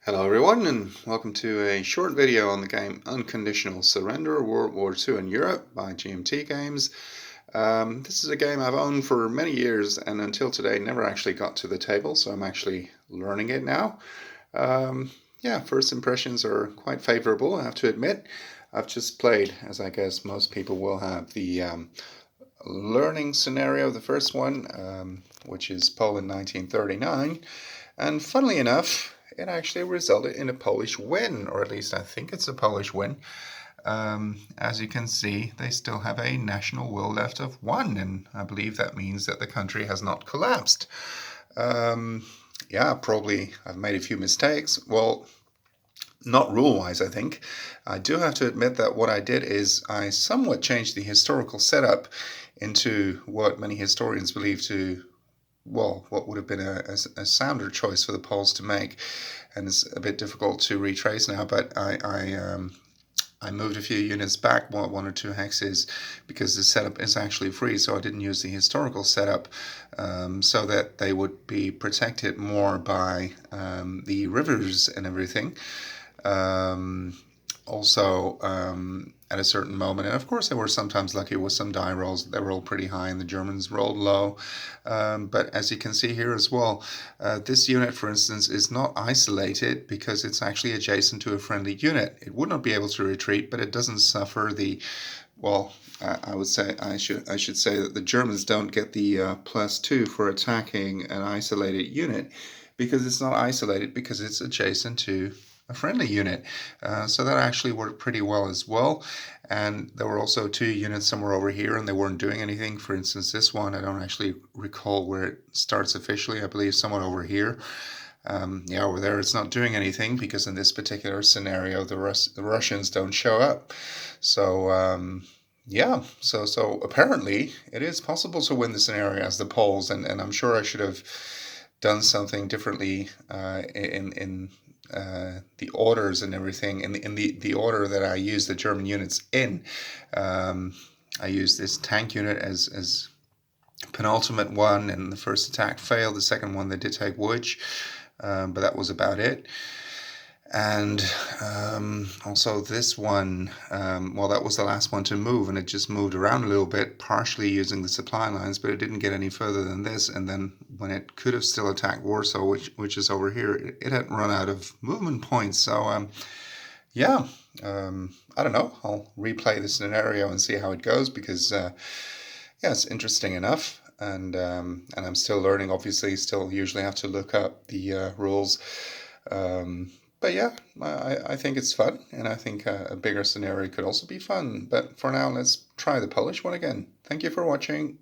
Hello everyone, and welcome to a short video on the game Unconditional Surrender, World War II in Europe by GMT Games. This is a game I've owned for many years and until today never actually got to the table, so I'm actually learning it now. Yeah, first impressions are quite favorable, I have to admit. I've just played, as I guess most people will have, the learning scenario, the first one, which is Poland 1939. And funnily enough, it actually resulted in a Polish win, or at least I think it's a Polish win. As you can see, they still have a national will left of 1, and I believe that means that the country has not collapsed. Yeah, probably I've made a few mistakes. Well, not rule-wise, I think. I do have to admit that what I did is I somewhat changed the historical setup into what many historians believe to, well, what would have been a sounder choice for the Poles to make, and it's a bit difficult to retrace now. But I moved a few units back, one or two hexes, because the setup is actually free. So I didn't use the historical setup, so that they would be protected more by the rivers and everything. Also, at a certain moment, and of course they were sometimes lucky with some die rolls. They rolled pretty high and the Germans rolled low. But as you can see here as well, this unit, for instance, is not isolated because it's actually adjacent to a friendly unit. It would not be able to retreat, but it doesn't suffer the, well, I would say, I should say that the Germans don't get the +2 for attacking an isolated unit, because it's not isolated because it's adjacent to a friendly unit. So that actually worked pretty well as well. And there were also two units somewhere over here and they weren't doing anything. For instance, this one, I don't actually recall where it starts officially. I believe somewhat over here. Yeah, over there it's not doing anything because in this particular scenario the Russians don't show up. So yeah, so apparently it is possible to win the scenario as the Poles, and I'm sure I should have done something differently in the orders and everything, in the order that I use the German units in. I used this tank unit as penultimate one, and the first attack failed. The second one they did take Łódź, but that was about it. And also this one, well, that was the last one to move, and it just moved around a little bit, partially using the supply lines, but it didn't get any further than this. And then when it could have still attacked Warsaw, which is over here, it had run out of movement points. So yeah, I don't know. I'll replay the scenario and see how it goes, because yeah, it's interesting enough. And I'm still learning, obviously, still usually have to look up the rules. But yeah, I think it's fun, and I think a bigger scenario could also be fun. But for now, let's try the Polish one again. Thank you for watching.